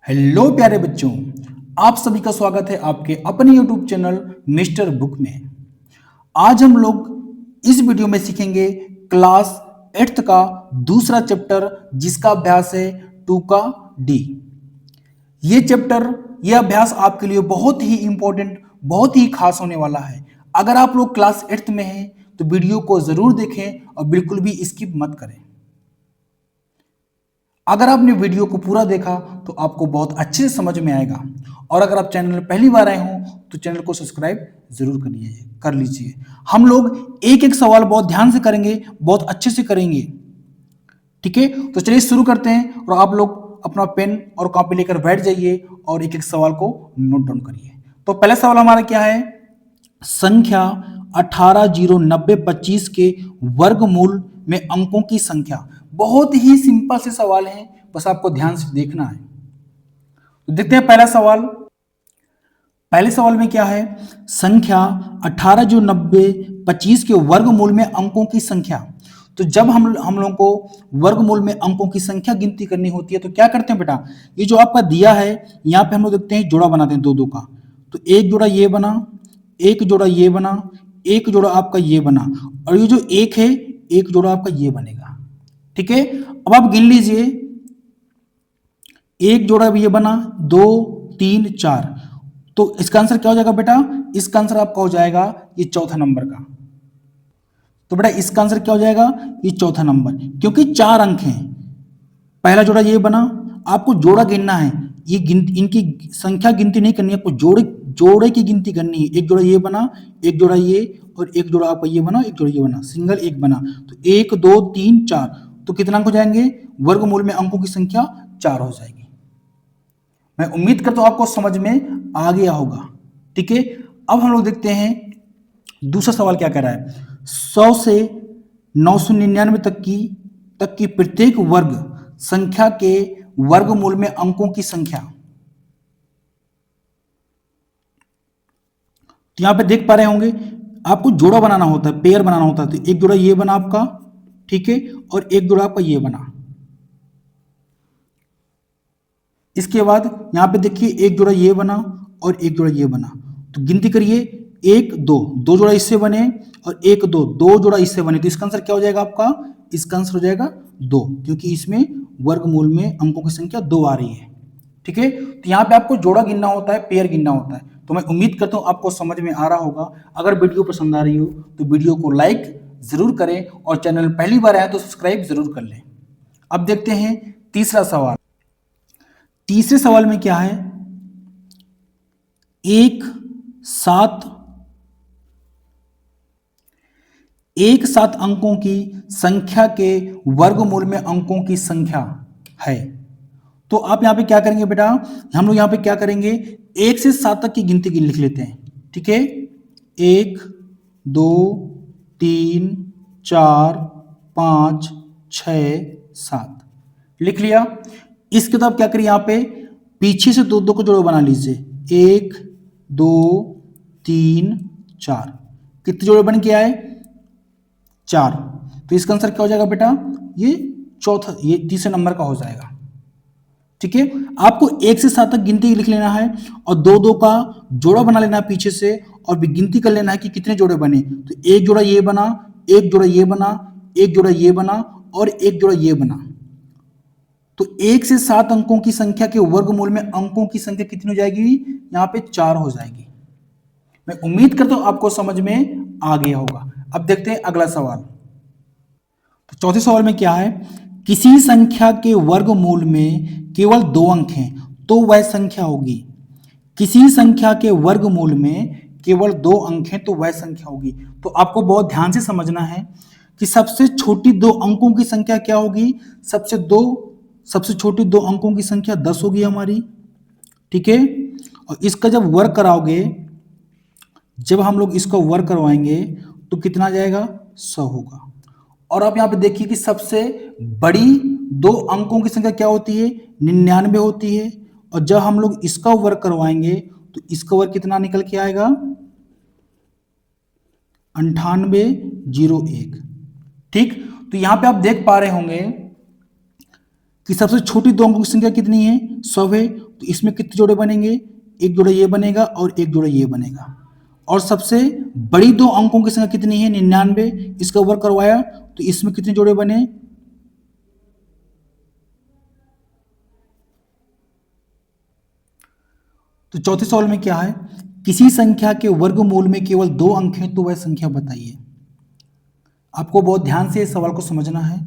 Hello प्यारे बच्चों, आप सभी का स्वागत है आपके अपने YouTube चैनल मिस्टर बुक में। आज हम लोग इस वीडियो में सीखेंगे क्लास 8th का दूसरा चैप्टर जिसका अभ्यास है 2 का डी। ये अभ्यास आपके लिए बहुत ही इंपॉर्टेंट, बहुत ही खास होने वाला है। अगर आप लोग क्लास 8th में हैं तो वीडियो को जरूर देखें और बिल्कुल भी स्किप मत करें। अगर आपने वीडियो को पूरा देखा तो आपको बहुत अच्छे से समझ में आएगा। और अगर आप चैनल में पहली बार आए हो तो चैनल को सब्सक्राइब जरूर कर लीजिए। हम लोग एक एक सवाल बहुत ध्यान से करेंगे, बहुत अच्छे से करेंगे। ठीक है, तो चलिए शुरू करते हैं और आप लोग अपना पेन और कॉपी लेकर बैठ जाइए और एक एक सवाल को नोट डाउन करिए। तो पहला सवाल हमारा क्या है? संख्या 18, 0, 90, 25 के वर्गमूल में अंकों की संख्या। बहुत ही सिंपल से सवाल है, बस आपको ध्यान से देखना है। तो देखते हैं पहला सवाल। पहले सवाल में क्या है? संख्या 18, जो 90, 25 के वर्गमूल में अंकों की संख्या। तो जब हम लोगों को वर्गमूल में अंकों की संख्या गिनती करनी होती है तो क्या करते हैं बेटा? ये जो आपका दिया है यहाँ पे हम लोग देखते हैं जोड़ा बनाते हैं दो दो का। तो एक जोड़ा ये बना, एक जोड़ा ये बना, एक जोड़ा आपका ये बना, और ये जो एक है एक जोड़ा आपका ये बनेगा। ठीक है, अब आप गिन लीजिए। एक जोड़ा ये बना, 2, 3, 4। तो इसका आंसर क्या हो जाएगा बेटा? इसका आंसर आपका हो जाएगा ये चौथा नंबर का। तो बेटा इसका आंसर क्या हो जाएगा? ये चौथा नंबर, क्योंकि 4 अंक हैं। पहला जोड़ा ये बना, आपको जोड़ा गिनना है। ये इनकी संख्या गिनती नहीं करनी है, आपको जोड़े की गिनती करनी है। एक जोड़ा ये बना, एक जोड़ा ये, और एक जोड़ा आपका ये बना, एक जोड़ा ये बना, सिंगल एक बना। तो 1, 2, 3, 4। तो कितना अंक हो जाएंगे? वर्गमूल में अंकों की संख्या 4 हो जाएगी। मैं उम्मीद करता हूं आपको समझ में आ गया होगा। ठीक है, अब हम लोग देखते हैं दूसरा सवाल क्या कह रहा है। 100 से 999 तक की प्रत्येक वर्ग संख्या के वर्गमूल में अंकों की संख्या। तो यहां पे देख पा रहे होंगे आपको जोड़ा बनाना होता है, पेयर बनाना होता है। तो एक जोड़ा ये बना आपका, ठीक है, और एक जोड़ा आपका ये बना। इसके बाद यहां पे देखिए एक जोड़ा ये बना और एक जोड़ा ये बना। तो गिनती करिए, 1, 2, दो जोड़ा इससे बने, और 1, 2, दो जोड़ा इससे बने। तो इसका आंसर क्या हो जाएगा आपका? इसका आंसर हो जाएगा 2, क्योंकि इसमें वर्गमूल में अंकों की संख्या 2 आ रही है। ठीक है, तो यहाँ पे आपको जोड़ा गिनना होता है, पेयर गिनना होता है। तो मैं उम्मीद करता हूँ आपको समझ में आ रहा होगा। अगर वीडियो पसंद आ रही हो तो वीडियो को लाइक जरूर करें और चैनल पहली बार आए तो सब्सक्राइब जरूर कर लें। अब देखते हैं तीसरा सवाल। तीसरे सवाल में क्या है? एक सात अंकों की संख्या के वर्गमूल में अंकों की संख्या है। तो आप यहां पे क्या करेंगे बेटा? हम लोग यहां पे क्या करेंगे? 1 से 7 तक की गिनती लिख लेते हैं। ठीक है, 1, 2, 3, 4, 5, 6, 7 लिख लिया। इसके बाद क्या करिए? यहां पे पीछे से दो दो को जोड़े बना लीजिए। 1, 2, 3, 4। कितने जोड़े बन के आए? 4। तो इसका आंसर क्या हो जाएगा बेटा? ये तीसरे नंबर का हो जाएगा। ठीक है, आपको 1 से 7 तक गिनती लिख लेना है और दो दो का जोड़ा बना लेना है पीछे से, और भी गिनती कर लेना है कि कितने जोड़े बने। तो एक जोड़ा ये बना, एक जोड़ा ये बना, एक जोड़ा ये बना, और एक जोड़ा ये बना। तो 1 से 7 अंकों की संख्या के वर्गमूल में अंकों की संख्या कितनी हो जाएगी? यहां पे 4 हो जाएगी। मैं उम्मीद करता हूं आपको समझ में आ गया होगा। अब देखते हैं अगला सवाल। तो चौथे सवाल में क्या है? किसी संख्या के वर्गमूल में केवल 2 अंक हैं तो वह संख्या होगी। किसी संख्या के वर्गमूल में केवल 2 अंक हैं तो वह संख्या होगी। तो आपको बहुत ध्यान से समझना है कि सबसे छोटी 2 अंकों की संख्या क्या होगी? सबसे छोटी 2 अंकों की संख्या 10 होगी हमारी। ठीक है, और इसका जब वर्ग कराओगे, जब हम लोग इसको वर्ग करवाएंगे तो कितना जाएगा? 100 होगा। और आप यहां पे देखिए कि सबसे बड़ी 2 अंकों की संख्या क्या होती है? 99 होती है। और जब हम लोग इसका वर्ग करवाएंगे तो इसका वर्ग कितना निकल के आएगा? 9801। ठीक, तो यहां पे आप देख पा रहे होंगे कि सबसे छोटी 2 अंकों की संख्या कितनी है? 100 है। तो इसमें कितने जोड़े बनेंगे, एक जोड़ा ये बनेगा और एक जोड़ा ये बनेगा। और सबसे बड़ी दो अंकों की संख्या कितनी है, 99, इसका वर्ग करवाया तो इसमें कितने जोड़े बने, तो चौथे सवाल में क्या है, किसी संख्या के वर्गमूल में केवल 2 अंक हैं तो वह संख्या बताइए। आपको बहुत ध्यान से इस सवाल को समझना है,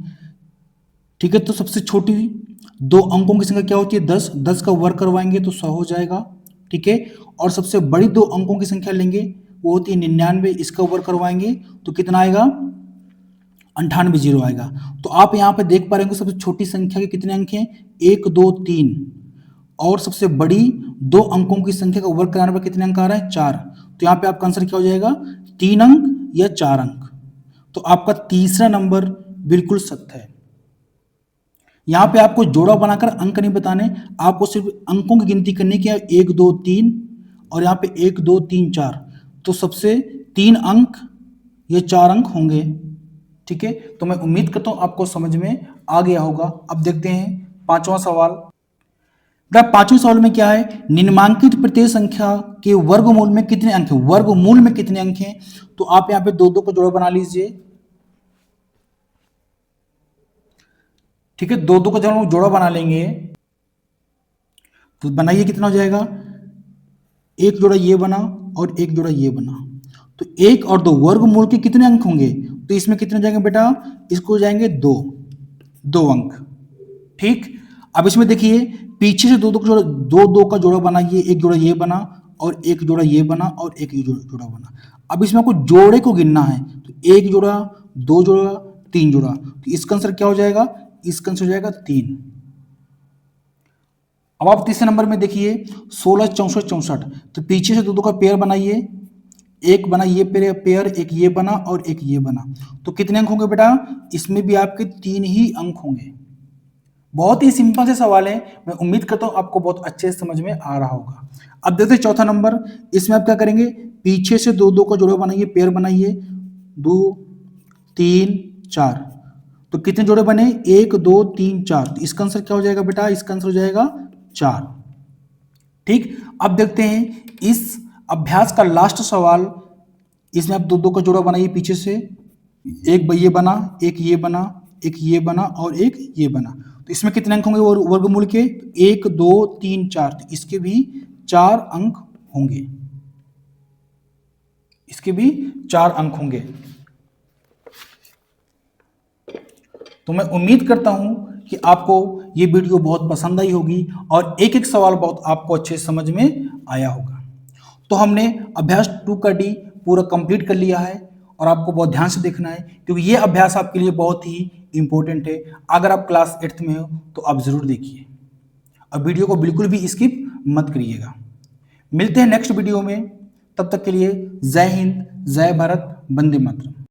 ठीक है। तो सबसे छोटी 2 अंकों की संख्या क्या होती है, 10, 10 का वर्ग करवाएंगे तो 100 हो जाएगा, ठीक है। और सबसे बड़ी 2 अंकों की संख्या लेंगे, वो होती है 99, इसका वर्ग करवाएंगे तो कितना आएगा, 98 जीरो आएगा। तो आप यहाँ पे देख पा रहे हैं सबसे छोटी संख्या के कितने अंक हैं, 1 2 3, और सबसे बड़ी 2 अंकों की संख्या का वर्ग कराने पर कितने अंक आ रहा है, 4। तो यहाँ पे आपका आंसर क्या हो जाएगा, 3 अंक या 4 अंक। तो आपका तीसरा नंबर बिल्कुल सत्य है। यहाँ पे आपको जोड़ा बनाकर अंक नहीं बताने, आपको सिर्फ अंकों की गिनती करनी की, 1 2 3 और यहाँ पे 1 2 3 4, तो सबसे 3 अंक या 4 अंक होंगे, ठीक है। तो मैं उम्मीद करता हूं आपको समझ में आ गया होगा। अब देखते हैं 5वां सवाल। पांचवें सवाल में क्या है, निम्नांकित प्रत्येक संख्या के वर्गमूल में कितने अंक हैं, वर्गमूल में कितने अंक हैं। तो आप यहाँ पे 2 2 को जोड़ा बना लीजिए, ठीक है। 2 2 का जब हम जोड़ा बना लेंगे तो बनाइए, कितना हो जाएगा, एक जोड़ा ये बना और एक जोड़ा ये बना, तो 1 और 2 वर्गमूल के कितने अंक होंगे, तो इसमें कितने जाएंगे बेटा, इसको जाएंगे 2 अंक, ठीक। अब इसमें देखिए पीछे से 2 2 का जोड़ा, 2 2 का जोड़ा बनाइए, एक जोड़ा ये बना और एक जोड़ा ये बना और एक जोड़ा बना। अब इसमें आपको जोड़े को गिनना है, तो 1 जोड़ा, 2 जोड़ा, 3 जोड़ा, तो इसका आंसर क्या हो जाएगा, इसका आंसर हो जाएगा 3। अब आप तीसरे नंबर में देखिए 16 64 64, तो पीछे से 2 2 का पेयर बनाइए, एक बना ये पेयर, एक ये बना और एक ये बना, तो कितने अंक होंगे बेटा, इसमें भी आपके 3 ही अंक होंगे। बहुत ही सिंपल से सवाल है, मैं उम्मीद करता हूं आपको बहुत अच्छे से समझ में आ रहा होगा। अब देखते हैं चौथा नंबर, इसमें आप क्या करेंगे, पीछे से 2 2 का जोड़ा बनाइए, पेयर बनाइए, 2 3 4, तो कितने जोड़े बने, 1 2 3 4, तो इसका आंसर क्या हो जाएगा बेटा, इसका आंसर हो जाएगा 4, ठीक। अब देखते हैं इस अभ्यास का लास्ट सवाल, इसमें आप 2 2 का जोड़ा बनाइए, पीछे से एक ये बना, एक ये बना, एक ये बना और एक ये बना, तो इसमें कितने अंक होंगे वर्गमूल के, 1 2 3 4, तो इसके भी 4 अंक होंगे, इसके भी 4 अंक होंगे। तो मैं उम्मीद करता हूं कि आपको ये वीडियो बहुत पसंद आई होगी और एक एक सवाल बहुत आपको अच्छे समझ में आया होगा। तो हमने अभ्यास 2 का डी पूरा कंप्लीट कर लिया है और आपको बहुत ध्यान से देखना है, क्योंकि ये अभ्यास आपके लिए बहुत ही इंपॉर्टेंट है। अगर आप क्लास 8th में हो तो आप जरूर देखिए और वीडियो को बिल्कुल भी स्किप मत करिएगा। मिलते हैं नेक्स्ट वीडियो में, तब तक के लिए जय हिंद, जय भारत, वंदे मातरम।